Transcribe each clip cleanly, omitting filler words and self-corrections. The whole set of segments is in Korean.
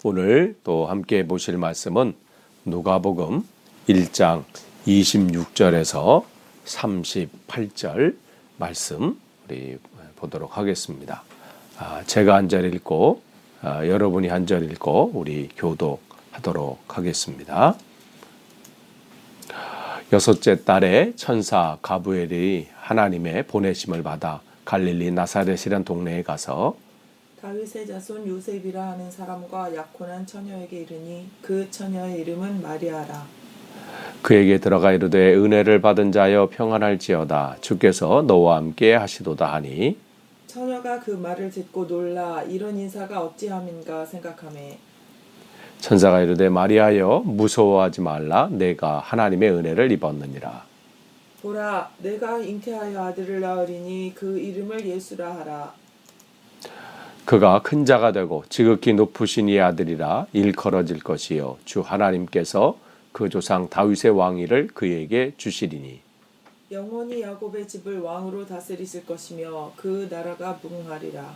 오늘 또 함께 보실 말씀은 누가복음 1장 26절에서 38절 말씀 우리 보도록 하겠습니다. 제가 한 절 읽고 여러분이 한 절 읽고 우리 교독하도록 하겠습니다. 여섯째 달에 천사 가브리엘이 하나님의 보내심을 받아 갈릴리 나사렛이란 동네에 가서 다윗의 자손 요셉이라 하는 사람과 약혼한 처녀에게 이르니 그 처녀의 이름은 마리아라. 그에게 들어가 이르되 은혜를 받은 자여 평안할지어다 주께서 너와 함께 하시도다 하니 처녀가 그 말을 듣고 놀라 이런 인사가 어찌함인가 생각하매 천사가 이르되 마리아여 무서워하지 말라 내가 하나님의 은혜를 입었느니라. 보라 내가 잉태하여 아들을 낳으리니 그 이름을 예수라 하라. 그가 큰 자가 되고 지극히 높으신 이의 아들이라 일컬어질 것이요 주 하나님께서 그 조상 다윗의 왕위를 그에게 주시리니 영원히 야곱의 집을 왕으로 다스리실 것이며 그 나라가 무궁하리라.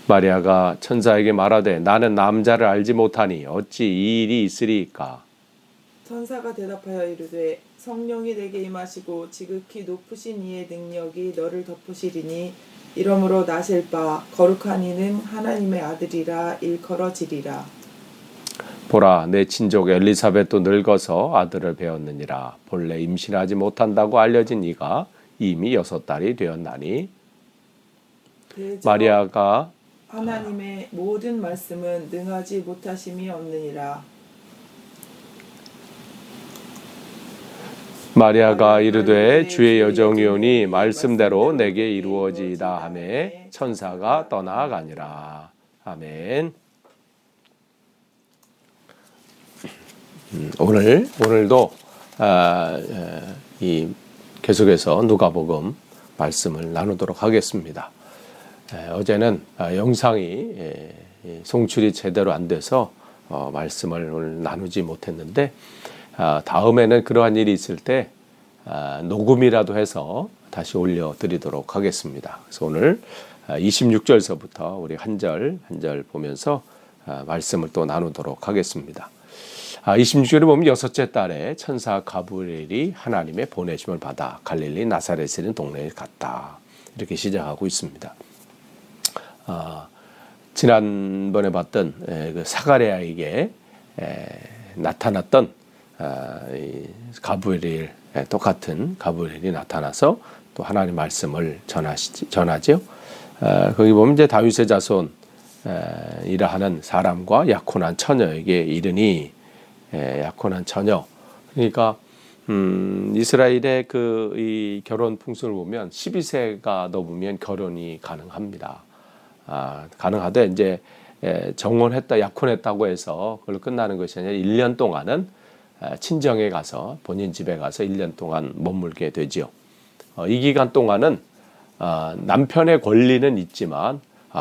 마리아가 천사에게 말하되 나는 남자를 알지 못하니 어찌 이 일이 있으리이까. 천사가 대답하여 이르되 성령이 내게 임하시고 지극히 높으신 이의 능력이 너를 덮으시리니 이러므로 나실 바 거룩한 이는 하나님의 아들이라 일컬어지리라. 보라 내 친족 엘리사벳도 늙어서 아들을 배웠느니라. 본래 임신하지 못한다고 알려진 이가 이미 6달이 되었나니 마리아가 하나님의 모든 말씀은 능하지 못하심이 없느니라. 마리아가 이르되 주의 여정이오니 말씀대로 내게 이루어지이다 하매 천사가 떠나가니라. 아멘. 오늘도 계속해서 누가복음 말씀을 나누도록 하겠습니다. 어제는 영상이 송출이 제대로 안 돼서 말씀을 오늘 나누지 못했는데 다음에는 그러한 일이 있을 때 녹음이라도 해서 다시 올려드리도록 하겠습니다. 그래서 오늘 26절서부터 우리 한 절 한 절 보면서 말씀을 또 나누도록 하겠습니다. 26절에 보면 여섯째 달에 천사 가브리엘이 하나님의 보내심을 받아 갈릴리 나사렛에 있는 동네에 갔다. 이렇게 시작하고 있습니다. 지난번에 봤던 그 사가랴에게 나타났던 가브리엘, 똑같은 가브리엘이 나타나서 또 하나님 말씀을 전하죠. 거기 보면 이제 다윗의 자손 이라 하는 사람과 약혼한 처녀에게 이르니 약혼한 처녀. 그러니까 이스라엘의 이 결혼 풍습을 보면 12세가 넘으면 결혼이 가능합니다. 가능하되 이제 정혼했다, 약혼했다고 해서 그걸로 끝나는 것이 아니라 1년 동안은 친정에 가서 본인 집에 가서 1년 동안 머물게 되죠. 이 기간 동안은 남편의 권리는 있지만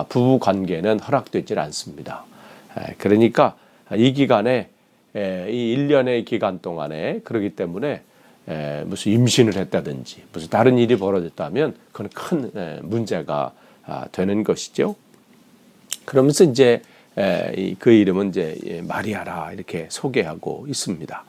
부부 관계는 허락되질 않습니다. 그러니까 이 기간에 이 1년의 기간 동안에 그러기 때문에 무슨 임신을 했다든지 무슨 다른 일이 벌어졌다면 그건 큰 문제가 되는 것이죠. 그러면서 이제 그 이름은 이제 마리아라 이렇게 소개하고 있습니다.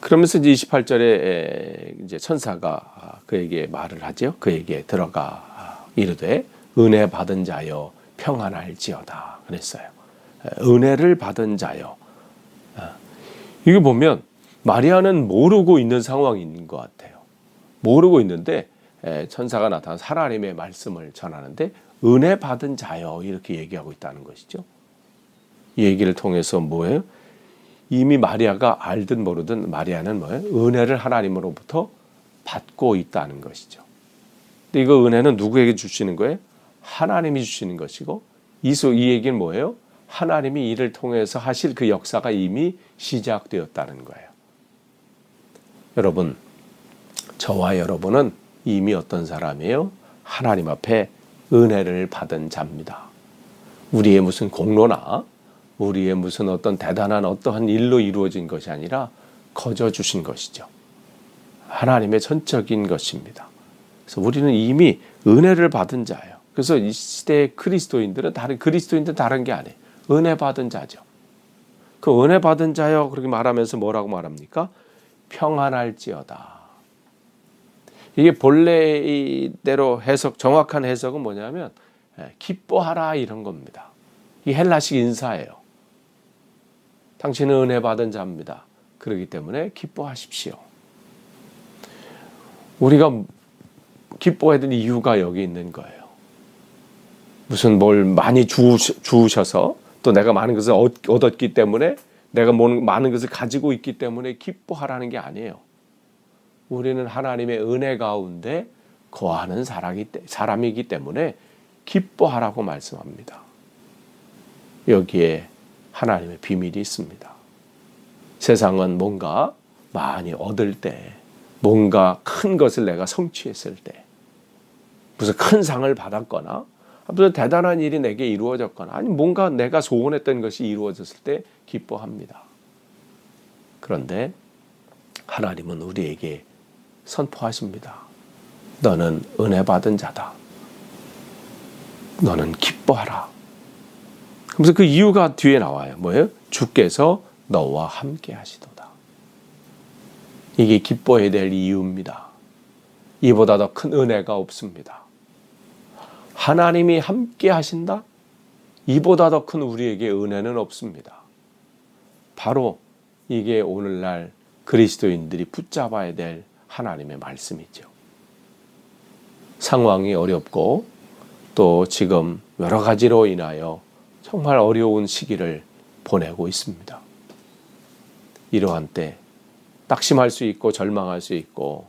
그러면서 이제 28절에 이제 천사가 그에게 말을 하죠. 그에게 들어가 이르되 은혜 받은 자여 평안할지어다 그랬어요. 은혜를 받은 자여. 이거 보면 마리아는 모르고 있는 상황인 것 같아요. 모르고 있는데 천사가 나타나서 하나님의 말씀을 전하는데 은혜 받은 자여 이렇게 얘기하고 있다는 것이죠. 이 얘기를 통해서 뭐예요? 이미 마리아가 알든 모르든 마리아는 뭐예요? 은혜를 하나님으로부터 받고 있다는 것이죠. 근데 이거 은혜는 누구에게 주시는 거예요? 하나님이 주시는 것이고 이 얘기는 뭐예요? 하나님이 이를 통해서 하실 그 역사가 이미 시작되었다는 거예요. 여러분, 저와 여러분은 이미 어떤 사람이에요? 하나님 앞에 은혜를 받은 자입니다. 우리의 무슨 공로나 우리의 무슨 어떤 대단한 어떠한 일로 이루어진 것이 아니라 거저 주신 것이죠. 하나님의 전적인 것입니다. 그래서 우리는 이미 은혜를 받은 자예요. 그래서 이 시대의 그리스도인들은 다른 게 아니에요. 은혜 받은 자죠. 그 은혜 받은 자요 그렇게 말하면서 뭐라고 말합니까? 평안할지어다. 이게 본래대로 정확한 해석은 뭐냐면 기뻐하라 이런 겁니다. 이 헬라식 인사예요. 당신은 은혜 받은 자입니다. 그렇기 때문에 기뻐하십시오. 우리가 기뻐해야 되는 이유가 여기 있는 거예요. 무슨 뭘 많이 주우셔서 또 내가 많은 것을 얻었기 때문에 내가 많은 것을 가지고 있기 때문에 기뻐하라는 게 아니에요. 우리는 하나님의 은혜 가운데 거하는 사람이기 때문에 기뻐하라고 말씀합니다. 여기에 하나님의 비밀이 있습니다. 세상은 뭔가 많이 얻을 때, 뭔가 큰 것을 내가 성취했을 때, 무슨 큰 상을 받았거나 무슨 대단한 일이 내게 이루어졌거나 아니 뭔가 내가 소원했던 것이 이루어졌을 때 기뻐합니다. 그런데 하나님은 우리에게 선포하십니다. 너는 은혜 받은 자다. 너는 기뻐하라. 그래서 그 이유가 뒤에 나와요. 뭐예요? 주께서 너와 함께 하시도다. 이게 기뻐해야 될 이유입니다. 이보다 더 큰 은혜가 없습니다. 하나님이 함께 하신다? 이보다 더 큰 우리에게 은혜는 없습니다. 바로 이게 오늘날 그리스도인들이 붙잡아야 될 하나님의 말씀이죠. 상황이 어렵고 또 지금 여러 가지로 인하여 정말 어려운 시기를 보내고 있습니다. 이러한 때 낙심할 수 있고 절망할 수 있고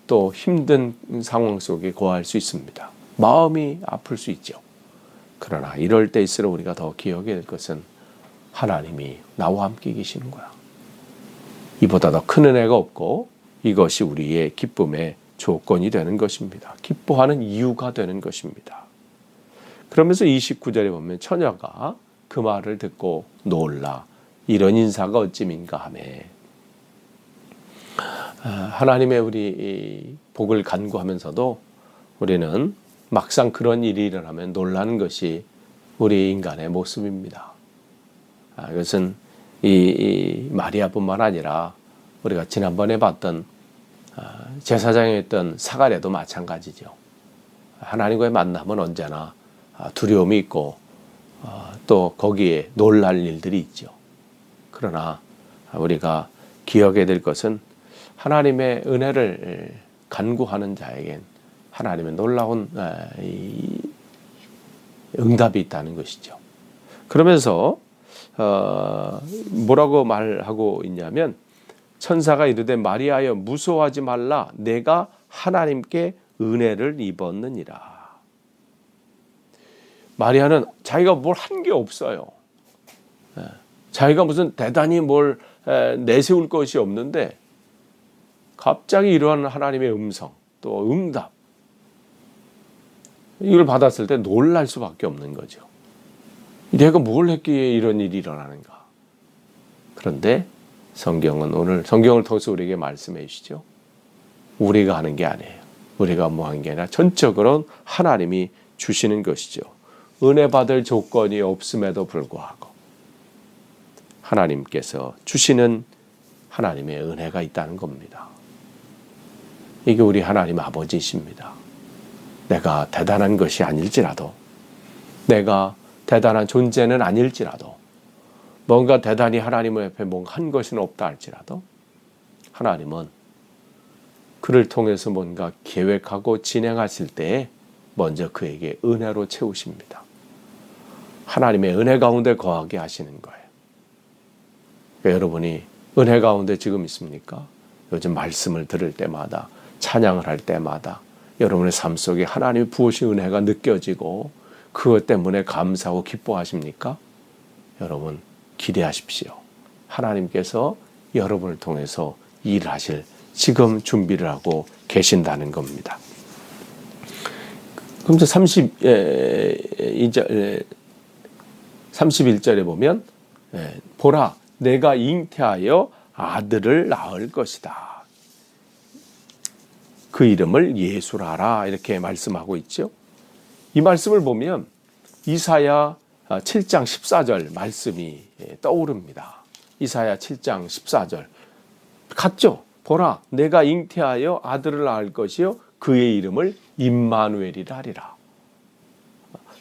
또 힘든 상황 속에 거할 수 있습니다. 마음이 아플 수 있죠. 그러나 이럴 때일수록 우리가 더 기억해야 될 것은 하나님이 나와 함께 계시는 거야. 이보다 더 큰 은혜가 없고 이것이 우리의 기쁨의 조건이 되는 것입니다. 기뻐하는 이유가 되는 것입니다. 그러면서 29절에 보면 처녀가 그 말을 듣고 놀라 이런 인사가 어찌민가 하며 하나님의 우리 복을 간구하면서도 우리는 막상 그런 일이 일어나면 놀라는 것이 우리 인간의 모습입니다. 이것은 이 마리아뿐만 아니라 우리가 지난번에 봤던 제사장에 있던 사가랴도 마찬가지죠. 하나님과의 만남은 언제나 두려움이 있고 또 거기에 놀랄 일들이 있죠. 그러나 우리가 기억해야 될 것은 하나님의 은혜를 간구하는 자에겐 하나님의 놀라운 응답이 있다는 것이죠. 그러면서 뭐라고 말하고 있냐면 천사가 이르되 마리아여 무서워하지 말라 내가 하나님께 은혜를 입었느니라. 마리아는 자기가 뭘 한 게 없어요. 자기가 무슨 대단히 뭘 내세울 것이 없는데 갑자기 이러한 하나님의 음성 또 응답 이걸 받았을 때 놀랄 수밖에 없는 거죠. 내가 뭘 했기에 이런 일이 일어나는가. 그런데 성경은 오늘 성경을 통해서 우리에게 말씀해 주시죠. 우리가 하는 게 아니에요. 우리가 뭐 하는 게 아니라 전적으로 하나님이 주시는 것이죠. 은혜 받을 조건이 없음에도 불구하고 하나님께서 주시는 하나님의 은혜가 있다는 겁니다. 이게 우리 하나님 아버지이십니다. 내가 대단한 것이 아닐지라도 내가 대단한 존재는 아닐지라도 뭔가 대단히 하나님 옆에 뭔가 한 것은 없다 할지라도 하나님은 그를 통해서 뭔가 계획하고 진행하실 때에 먼저 그에게 은혜로 채우십니다. 하나님의 은혜 가운데 거하게 하시는 거예요. 그러니까 여러분이 은혜 가운데 지금 있습니까? 요즘 말씀을 들을 때마다 찬양을 할 때마다 여러분의 삶 속에 하나님이 부으신 은혜가 느껴지고 그것 때문에 감사하고 기뻐하십니까? 여러분 기대하십시오. 하나님께서 여러분을 통해서 일하실 지금 준비를 하고 계신다는 겁니다. 그럼 31절에 보면 보라 내가 잉태하여 아들을 낳을 것이다. 그 이름을 예수라라 이렇게 말씀하고 있죠. 이 말씀을 보면 이사야 7장 14절 말씀이 떠오릅니다. 이사야 7장 14절 같죠? 보라, 내가 잉태하여 아들을 낳을 것이요 그의 이름을 임마누엘이라 하리라.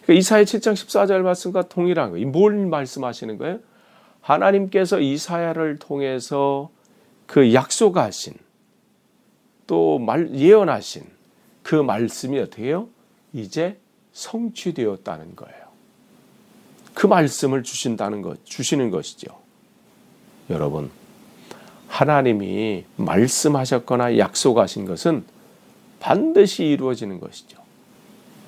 그러니까 이사야 7장 14절 말씀과 동일한 거예요. 뭘 말씀하시는 거예요? 하나님께서 이사야를 통해서 그 약속하신 또 예언하신 그 말씀이 어떻게 해요? 이제 성취되었다는 거예요. 그 말씀을 주시는 것이죠. 여러분, 하나님이 말씀하셨거나 약속하신 것은 반드시 이루어지는 것이죠.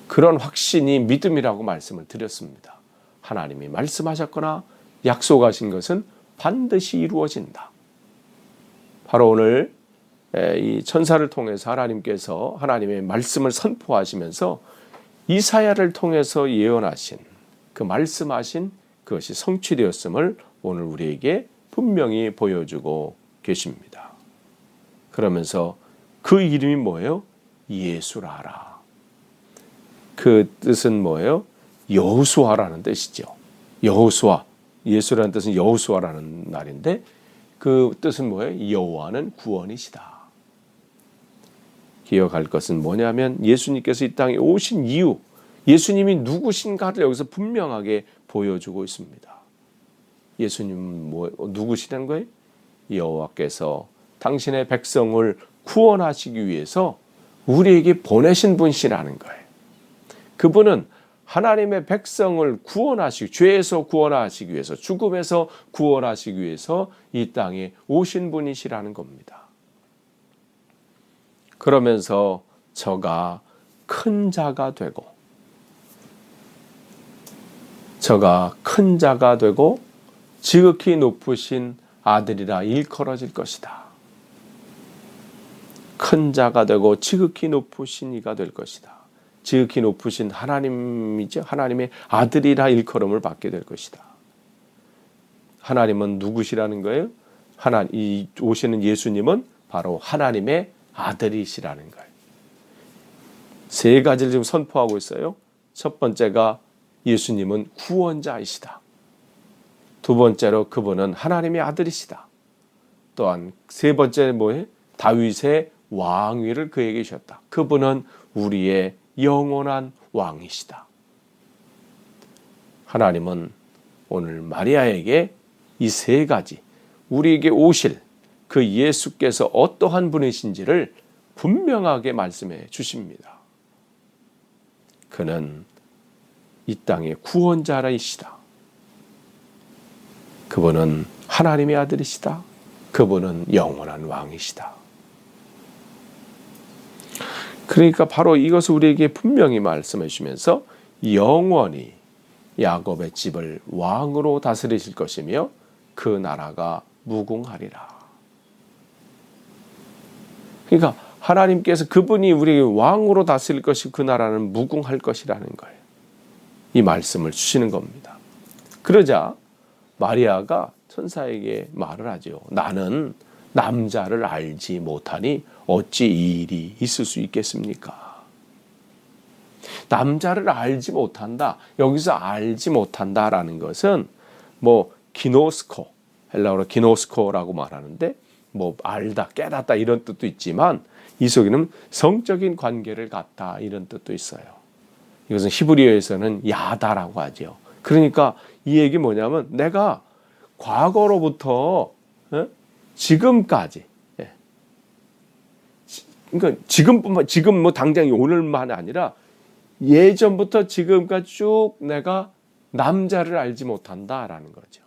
그런 확신이 믿음이라고 말씀을 드렸습니다. 하나님이 말씀하셨거나 약속하신 것은 반드시 이루어진다. 바로 오늘 이 천사를 통해서 하나님께서 하나님의 말씀을 선포하시면서 이사야를 통해서 예언하신 그 말씀하신 그것이 성취되었음을 오늘 우리에게 분명히 보여주고 계십니다. 그러면서 그 이름이 뭐예요? 예수라라. 그 뜻은 뭐예요? 여호수아라는 뜻이죠. 여호수아. 예수라는 뜻은 여호수아라는 말인데 그 뜻은 뭐예요? 여호와는 구원이시다. 기억할 것은 뭐냐면 예수님께서 이 땅에 오신 이유, 예수님이 누구신가를 여기서 분명하게 보여주고 있습니다. 예수님은 누구시라는 거예요? 여호와께서 당신의 백성을 구원하시기 위해서 우리에게 보내신 분이시라는 거예요. 그분은 하나님의 백성을 구원하시기, 죄에서 구원하시기 위해서, 죽음에서 구원하시기 위해서 이 땅에 오신 분이시라는 겁니다. 그러면서 저가 큰 자가 되고 지극히 높으신 아들이라 일컬어질 것이다. 큰 자가 되고 지극히 높으신 이가 될 것이다. 지극히 높으신 하나님이죠. 하나님의 아들이라 일컬음을 받게 될 것이다. 하나님은 누구시라는 거예요? 이 오시는 예수님은 바로 하나님의 아들이시라는 거예요. 세 가지를 지금 선포하고 있어요. 첫 번째가 예수님은 구원자이시다. 두 번째로 그분은 하나님의 아들이시다. 또한 세 번째는 뭐예요? 다윗의 왕위를 그에게 주셨다. 그분은 우리의 영원한 왕이시다. 하나님은 오늘 마리아에게 이 세 가지 우리에게 오실 그 예수께서 어떠한 분이신지를 분명하게 말씀해 주십니다. 그는 이 땅의 구원자이시다. 그분은 하나님의 아들이시다. 그분은 영원한 왕이시다. 그러니까 바로 이것을 우리에게 분명히 말씀해 주시면서 영원히 야곱의 집을 왕으로 다스리실 것이며 그 나라가 무궁하리라. 그러니까 하나님께서 그분이 우리에게 왕으로 다스릴 것이 그 나라는 무궁할 것이라는 거예요. 이 말씀을 주시는 겁니다. 그러자 마리아가 천사에게 말을 하죠. 나는 남자를 알지 못하니 어찌 이 일이 있을 수 있겠습니까? 남자를 알지 못한다. 여기서 알지 못한다라는 것은 기노스코, 헬라어로 기노스코라고 말하는데 알다, 깨닫다 이런 뜻도 있지만 이 속에는 성적인 관계를 갖다 이런 뜻도 있어요. 이것은 히브리어에서는 야다라고 하죠. 그러니까 이 얘기 뭐냐면 내가 과거로부터 지금까지, 그러니까 지금 당장 오늘만 아니라 예전부터 지금까지 쭉 내가 남자를 알지 못한다라는 거죠.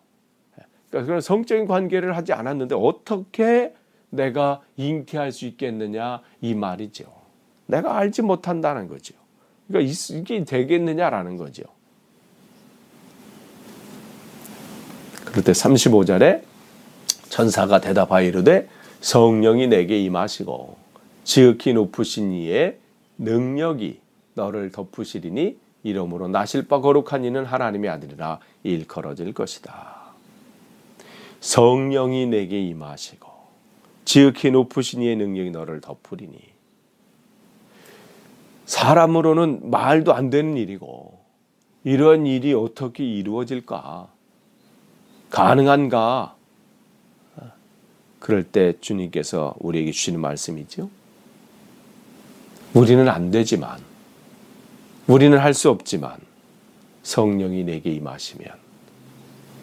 그러니까 그런 성적인 관계를 하지 않았는데 어떻게 내가 잉태할 수 있겠느냐 이 말이죠. 내가 알지 못한다는 거죠. 그러니까 이게 되겠느냐라는 거죠. 그럴 때 35절에 천사가 대답하여 이르되 성령이 내게 임하시고 지극히 높으신 이의 능력이 너를 덮으시리니 이러므로 나실 바 거룩한 이는 하나님의 아들이라 일컬어질 것이다. 성령이 내게 임하시고 지극히 높으신 이의 능력이 너를 덮으리니 사람으로는 말도 안 되는 일이고 이런 일이 어떻게 이루어질까? 가능한가? 그럴 때 주님께서 우리에게 주시는 말씀이죠. 우리는 안 되지만, 우리는 할 수 없지만 성령이 내게 임하시면,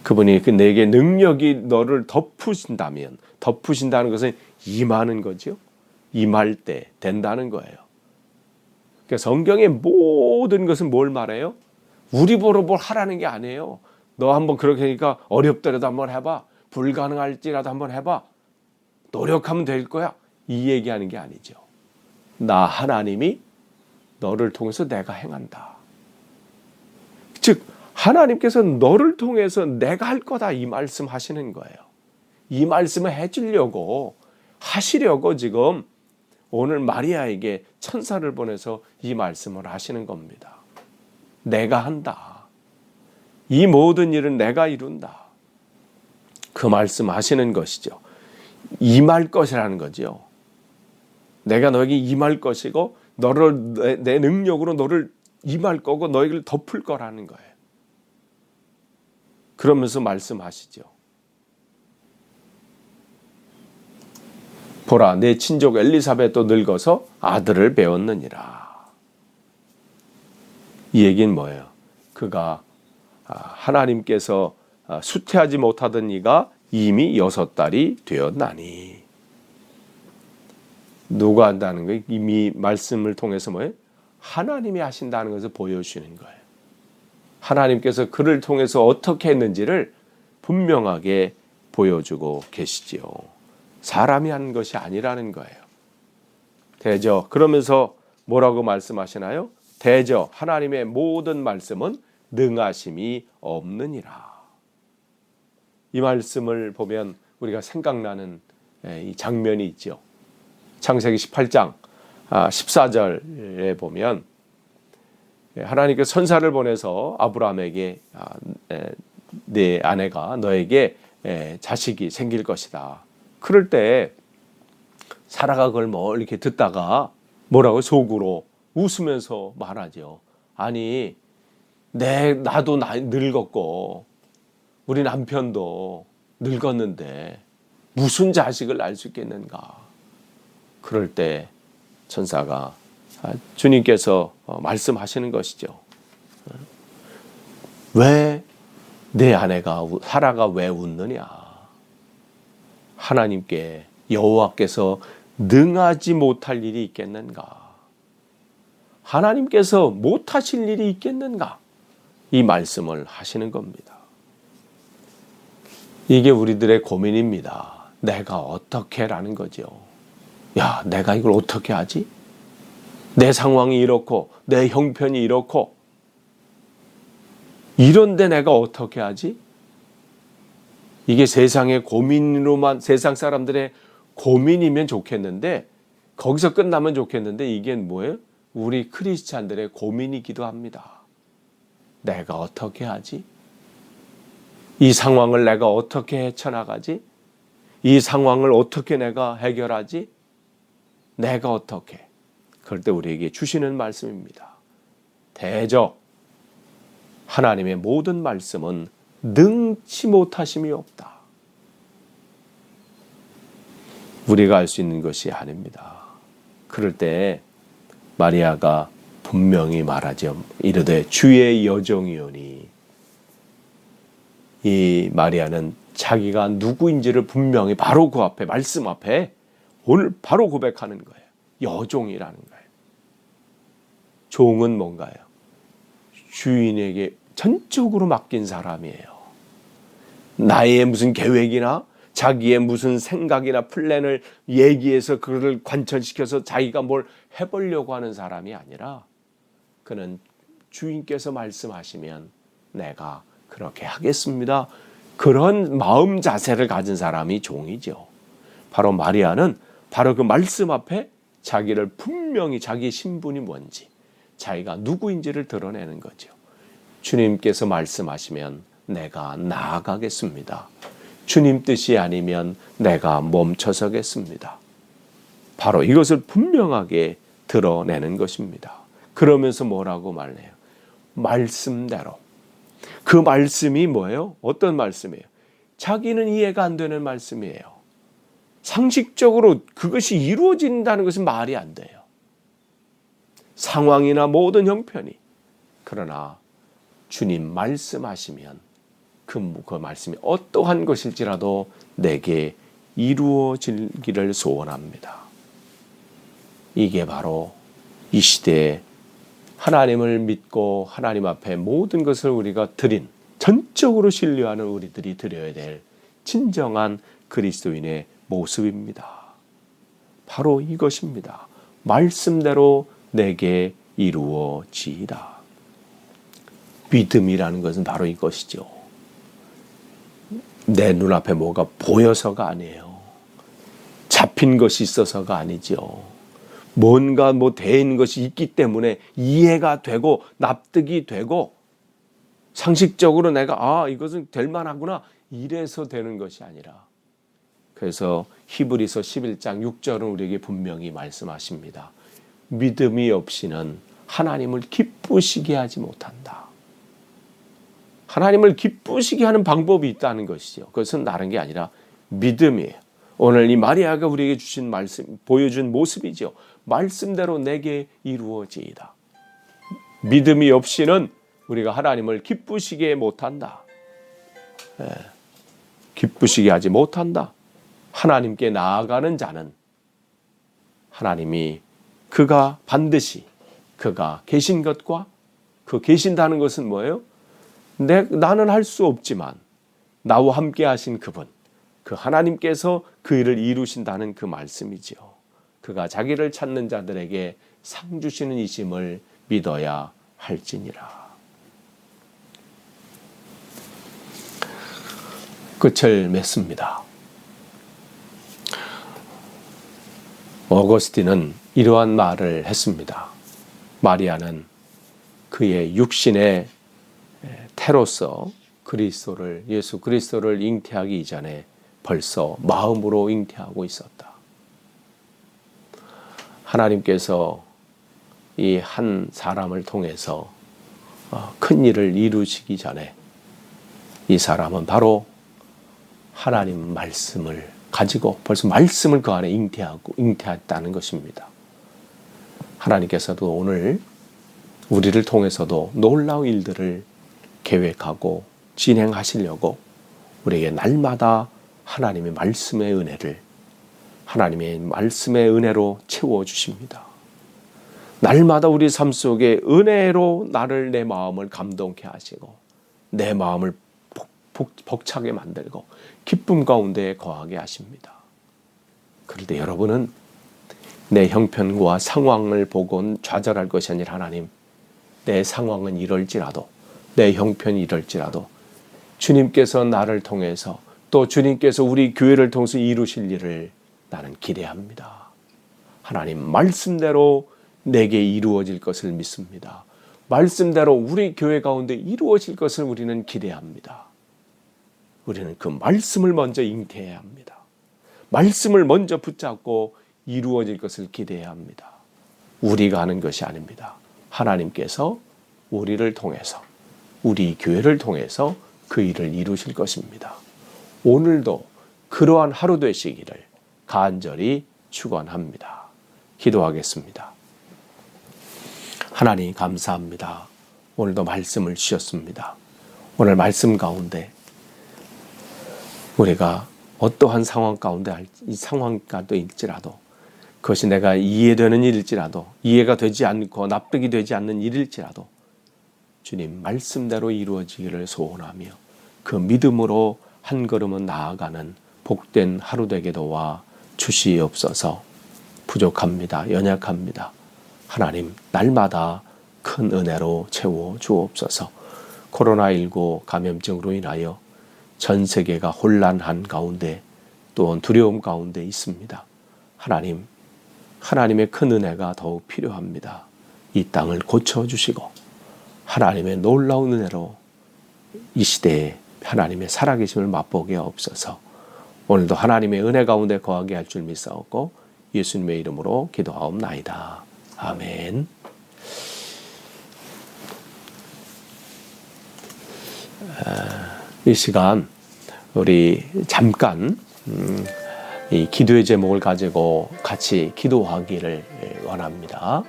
그분이 내게 능력이 너를 덮으신다면, 덮으신다는 것은 임하는 거죠. 임할 때 된다는 거예요. 그러니까 성경의 모든 것은 뭘 말해요? 우리 보러 뭘 하라는 게 아니에요. 너 한번 그렇게 하니까 어렵더라도 한번 해봐. 불가능할지라도 한번 해봐. 노력하면 될 거야. 이 얘기하는 게 아니죠. 나 하나님이 너를 통해서 내가 행한다. 즉 하나님께서 너를 통해서 내가 할 거다 이 말씀 하시는 거예요. 이 말씀을 해주려고 하시려고 지금 오늘 마리아에게 천사를 보내서 이 말씀을 하시는 겁니다. 내가 한다. 이 모든 일은 내가 이룬다. 그 말씀 하시는 것이죠. 임할 것이라는 거죠. 내가 너에게 임할 것이고 너를 내 능력으로 너를 임할 거고 너희를 덮을 거라는 거예요. 그러면서 말씀하시죠. 보라, 내 친족 엘리사벳도 늙어서 아들을 배웠느니라. 이 얘기는 뭐예요? 그가 하나님께서 수태하지 못하던 이가 이미 6달이 되었나니. 누가 한다는 거예요? 이미 말씀을 통해서 뭐예요? 하나님이 하신다는 것을 보여주시는 거예요. 하나님께서 그를 통해서 어떻게 했는지를 분명하게 보여주고 계시지요. 사람이 한 것이 아니라는 거예요. 대저 그러면서 뭐라고 말씀하시나요? 대저 하나님의 모든 말씀은 능하심이 없느니라. 이 말씀을 보면 우리가 생각나는 이 장면이 있죠. 창세기 18장 14절에 보면 하나님께서 선사를 보내서 아브라함에게 네 아내가 너에게 자식이 생길 것이다. 그럴 때 사라가 그걸 멀리 이렇게 듣다가 뭐라고 속으로 웃으면서 말하죠. 아니 나도 늙었고 우리 남편도 늙었는데 무슨 자식을 낳을 수 있겠는가. 그럴 때 천사가 주님께서 말씀하시는 것이죠. 왜 내 아내가 사라가 왜 웃느냐. 하나님께 여호와께서 능하지 못할 일이 있겠는가. 하나님께서 못하실 일이 있겠는가. 이 말씀을 하시는 겁니다. 이게 우리들의 고민입니다. 내가 어떻게 라는 거죠. 야, 내가 이걸 어떻게 하지? 내 상황이 이렇고 내 형편이 이렇고 이런데 내가 어떻게 하지? 이게 세상의 고민으로만 세상 사람들의 고민이면 좋겠는데 거기서 끝나면 좋겠는데 이게 뭐예요? 우리 크리스찬들의 고민이기도 합니다. 내가 어떻게 하지? 이 상황을 내가 어떻게 헤쳐나가지? 이 상황을 어떻게 내가 해결하지? 내가 어떻게? 그럴 때 우리에게 주시는 말씀입니다. 대저 하나님의 모든 말씀은 능치 못하심이 없다. 우리가 알 수 있는 것이 아닙니다. 그럴 때 마리아가 분명히 말하죠. 이르되 주의 여종이오니. 이 마리아는 자기가 누구인지를 분명히 바로 그 앞에 말씀 앞에 오늘 바로 고백하는 거예요. 여종이라는 거예요. 종은 뭔가요? 주인에게 전적으로 맡긴 사람이에요. 나의 무슨 계획이나 자기의 무슨 생각이나 플랜을 얘기해서 그를 관철시켜서 자기가 뭘 해보려고 하는 사람이 아니라 그는 주인께서 말씀하시면 내가 그렇게 하겠습니다. 그런 마음 자세를 가진 사람이 종이죠. 바로 마리아는 바로 그 말씀 앞에 자기를 분명히 자기의 신분이 뭔지 자기가 누구인지를 드러내는 거죠. 주님께서 말씀하시면 내가 나아가겠습니다. 주님 뜻이 아니면 내가 멈춰서겠습니다. 바로 이것을 분명하게 드러내는 것입니다. 그러면서 뭐라고 말해요? 말씀대로. 그 말씀이 뭐예요? 어떤 말씀이에요? 자기는 이해가 안 되는 말씀이에요. 상식적으로 그것이 이루어진다는 것은 말이 안 돼요. 상황이나 모든 형편이. 그러나 주님 말씀하시면 그 말씀이 어떠한 것일지라도 내게 이루어지기를 소원합니다. 이게 바로 이 시대에 하나님을 믿고 하나님 앞에 모든 것을 우리가 드린, 전적으로 신뢰하는 우리들이 드려야 될 진정한 그리스도인의 모습입니다. 바로 이것입니다. 말씀대로 내게 이루어지이다. 믿음이라는 것은 바로 이것이죠. 내 눈앞에 뭐가 보여서가 아니에요. 잡힌 것이 있어서가 아니죠. 뭔가 된 것이 있기 때문에 이해가 되고 납득이 되고 상식적으로 내가 이것은 될 만하구나 이래서 되는 것이 아니라, 그래서 히브리서 11장 6절은 우리에게 분명히 말씀하십니다. 믿음이 없이는 하나님을 기쁘시게 하지 못한다. 하나님을 기쁘시게 하는 방법이 있다는 것이죠. 그것은 다른 게 아니라 믿음이에요. 오늘 이 마리아가 우리에게 주신 말씀, 보여준 모습이죠. 말씀대로 내게 이루어지이다. 믿음이 없이는 우리가 하나님을 기쁘시게 못한다. 기쁘시게 하지 못한다. 하나님께 나아가는 자는 하나님이 그가 반드시 그가 계신 것과 그 계신다는 것은 뭐예요? 나는 할 수 없지만 나와 함께 하신 그분, 그 하나님께서 그 일을 이루신다는 그 말씀이지요. 그가 자기를 찾는 자들에게 상 주시는 이심을 믿어야 할지니라. 끝을 맺습니다. 어거스틴은 이러한 말을 했습니다. 마리아는 그의 육신의 태로서 예수 그리스도를 잉태하기 이전에 벌써 마음으로 잉태하고 있었다. 하나님께서 이 한 사람을 통해서 큰 일을 이루시기 전에 이 사람은 바로 하나님 말씀을 가지고 벌써 말씀을 그 안에 잉태했다는 것입니다. 하나님께서도 오늘 우리를 통해서도 놀라운 일들을 계획하고 진행하시려고 우리에게 날마다 하나님의 말씀의 은혜를, 하나님의 말씀의 은혜로 채워주십니다. 날마다 우리 삶 속에 은혜로 내 마음을 감동케 하시고 내 마음을 벅차게 만들고 기쁨 가운데 거하게 하십니다. 그런데 여러분은 내 형편과 상황을 보고 좌절할 것이 아니라, 하나님, 내 상황은 이럴지라도, 내 형편이 이럴지라도 주님께서 나를 통해서, 또 주님께서 우리 교회를 통해서 이루실 일을 나는 기대합니다. 하나님 말씀대로 내게 이루어질 것을 믿습니다. 말씀대로 우리 교회 가운데 이루어질 것을 우리는 기대합니다. 우리는 그 말씀을 먼저 잉태해야 합니다. 말씀을 먼저 붙잡고 이루어질 것을 기대해야 합니다. 우리가 하는 것이 아닙니다. 하나님께서 우리를 통해서, 우리 교회를 통해서 그 일을 이루실 것입니다. 오늘도 그러한 하루 되시기를 간절히 축원합니다. 기도하겠습니다. 하나님 감사합니다. 오늘도 말씀을 주셨습니다. 오늘 말씀 가운데 우리가 어떠한 상황 가운데 이 상황까지 일지라도, 그것이 내가 이해되는 일일지라도, 이해가 되지 않고 납득이 되지 않는 일일지라도 주님 말씀대로 이루어지기를 소원하며 그 믿음으로 한 걸음은 나아가는 복된 하루 되게 도와 주시옵소서. 부족합니다. 연약합니다. 하나님 날마다 큰 은혜로 채워 주옵소서. 코로나19 감염증으로 인하여 전 세계가 혼란한 가운데, 또 두려움 가운데 있습니다. 하나님, 하나님의 큰 은혜가 더욱 필요합니다. 이 땅을 고쳐주시고 하나님의 놀라운 은혜로 이 시대에 하나님의 살아계심을 맛보게 하옵소서. 오늘도 하나님의 은혜 가운데 거하게 할 줄 믿사옵고 예수님의 이름으로 기도하옵나이다. 아멘. 이 시간 우리 잠깐 이 기도의 제목을 가지고 같이 기도하기를 원합니다.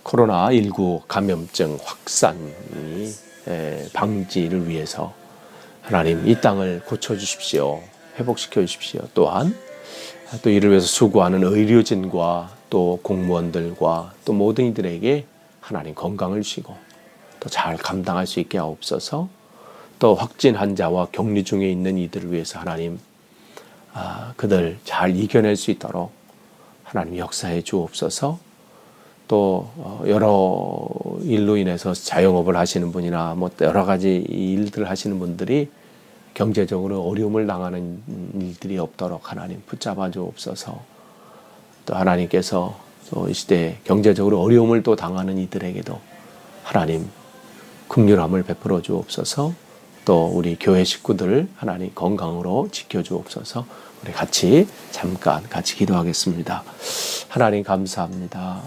코로나19 감염증 확산이 방지를 위해서 하나님 이 땅을 고쳐주십시오. 회복시켜 주십시오. 또한 또 이를 위해서 수고하는 의료진과 또 공무원들과 또 모든 이들에게 하나님 건강을 주시고 또 잘 감당할 수 있게 하옵소서. 또 확진 환자와 격리 중에 있는 이들을 위해서 하나님 그들 잘 이겨낼 수 있도록 하나님 역사해 주옵소서. 또 여러 일로 인해서 자영업을 하시는 분이나 뭐 여러 가지 일들을 하시는 분들이 경제적으로 어려움을 당하는 일들이 없도록 하나님 붙잡아 주옵소서. 또 하나님께서 또 이 시대에 경제적으로 어려움을 또 당하는 이들에게도 하나님 긍휼함을 베풀어 주옵소서. 또 우리 교회 식구들 하나님 건강으로 지켜 주옵소서. 우리 같이 잠깐 같이 기도하겠습니다. 하나님 감사합니다.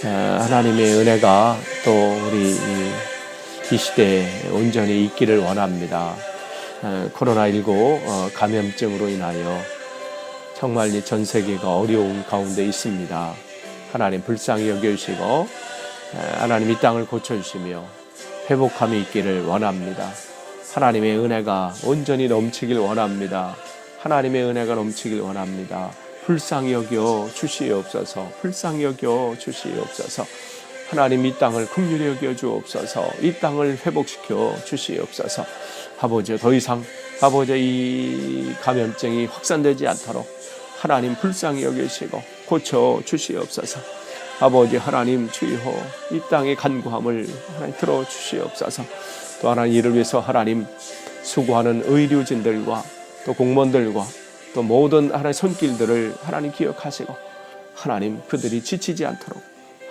하나님의 은혜가 또 우리 이 시대에 온전히 있기를 원합니다. 코로나19 감염증으로 인하여 정말 이 전 세계가 어려운 가운데 있습니다. 하나님 불쌍히 여겨주시고 하나님 이 땅을 고쳐주시며 회복함이 있기를 원합니다. 하나님의 은혜가 온전히 넘치길 원합니다. 하나님의 은혜가 넘치길 원합니다. 불쌍히 여겨 주시옵소서. 불쌍히 여겨 주시옵소서. 하나님 이 땅을 긍휼히 여겨 주옵소서. 이 땅을 회복시켜 주시옵소서. 아버지 더 이상 아버지 이 감염증이 확산되지 않도록 하나님 불쌍히 여기시고 고쳐 주시옵소서. 아버지 하나님 주여 이 땅의 간구함을 하나님 들어 주시옵소서. 또 하나님 이를 위해서 하나님 수고하는 의료진들과 또 공무원들과 또 모든 하나님의 손길들을 하나님 기억하시고 하나님 그들이 지치지 않도록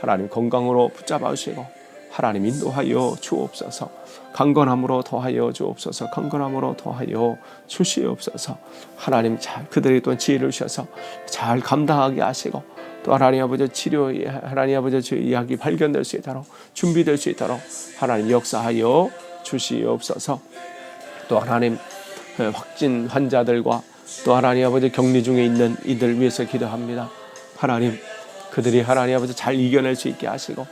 하나님 건강으로 붙잡아 주시고 하나님 인도하여 주옵소서. 강건함으로 더하여 주옵소서. 강건함으로 더하여 주시옵소서. 하나님 잘 그들이 또 지혜를 주셔서 잘 감당하게 하시고 또 하나님 아버지 치료에 하나님 아버지 이야기 발견될 수 있도록 준비될 수 있도록 하나님 역사하여 주시옵소서. 또 하나님 확진 환자들과 또 하나님 아버지 격리 중에 있는 이들 위해서 기도합니다. 하나님 그들이 하나님 아버지 잘 이겨낼 수 있게 하시고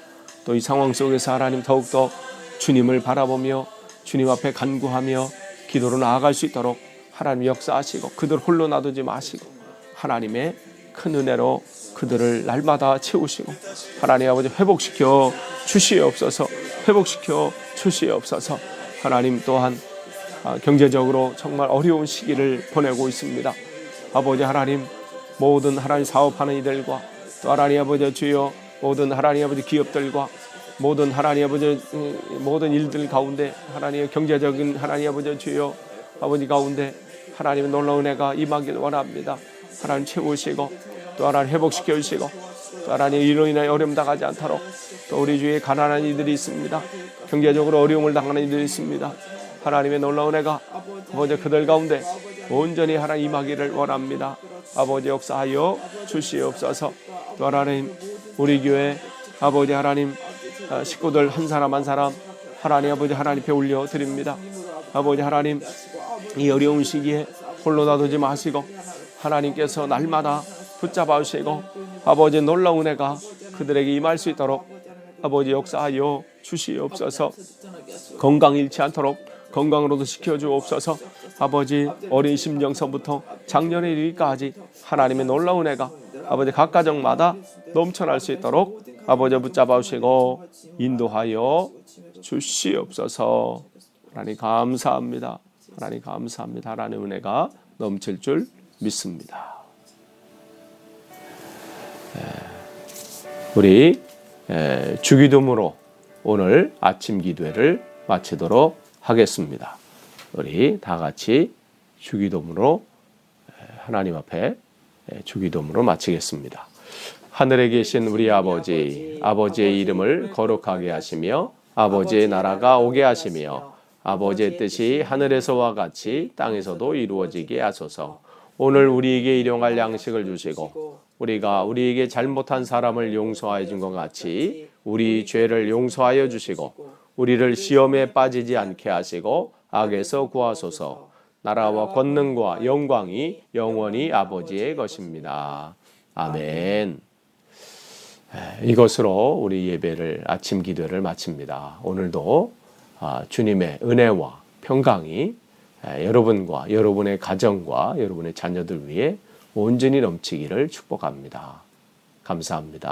또 이 상황 속에서 하나님 더욱더 주님을 바라보며 주님 앞에 간구하며 기도로 나아갈 수 있도록 하나님 역사하시고 그들 홀로 놔두지 마시고 하나님의 큰 은혜로 그들을 날마다 채우시고 하나님 아버지 회복시켜 주시옵소서. 회복시켜 주시옵소서. 하나님 또한 경제적으로 정말 어려운 시기를 보내고 있습니다. 아버지 하나님 모든 하나님 사업하는 이들과 또 하나님 아버지 주여 모든 하나님 아버지 기업들과 모든 하나님 아버지 모든 일들 가운데 하나님의 경제적인 하나님 아버지 주여 아버지 가운데 하나님의 놀라운 은혜가 임하길 원합니다. 하나님 채우시고 또 하나님 회복시켜 주시고 또 하나님 이로 인하여 어려움 당하지 않도록 또 우리 주위에 가난한 이들이 있습니다. 경제적으로 어려움을 당하는 이들이 있습니다. 하나님의 놀라운 은혜가 아버지 그들 가운데 온전히 하나님 임하기를 원합니다. 아버지 역사하여 주시옵소서. 또 하나님 우리 교회 아버지 하나님 식구들 한 사람 한 사람 하나님 아버지 하나님 앞에 올려 드립니다. 아버지 하나님 이 어려운 시기에 홀로 놔두지 마시고 하나님께서 날마다 붙잡아 주시고 아버지 놀라운 은혜가 그들에게 임할 수 있도록 아버지 역사하여 주시옵소서. 건강 잃지 않도록 건강으로도 지켜주옵소서. 아버지 어린 심정서부터 작년에 이르기까지 하나님의 놀라운 은혜가 아버지 각 가정마다 넘쳐날 수 있도록 아버지 붙잡아 주시고 인도하여 주시옵소서. 하나님 감사합니다. 하나님 감사합니다. 하나님의 은혜가 넘칠 줄 믿습니다. 우리 주기도문으로 오늘 아침 기도회를 마치도록 하겠습니다. 우리 다 같이 주기도문으로 하나님 앞에 주기도문으로 마치겠습니다. 하늘에 계신 우리 아버지, 아버지의 이름을 거룩하게 하시며 아버지의 나라가 오게 하시며 아버지의 뜻이 하늘에서와 같이 땅에서도 이루어지게 하소서. 오늘 우리에게 일용할 양식을 주시고 우리가 우리에게 잘못한 사람을 용서하여 준 것 같이 우리 죄를 용서하여 주시고 우리를 시험에 빠지지 않게 하시고 악에서 구하소서. 나라와 권능과 영광이 영원히 아버지의 것입니다. 아멘. 이것으로 우리 예배를 아침 기도를 마칩니다. 오늘도 주님의 은혜와 평강이 여러분과 여러분의 가정과 여러분의 자녀들 위해 온전히 넘치기를 축복합니다. 감사합니다.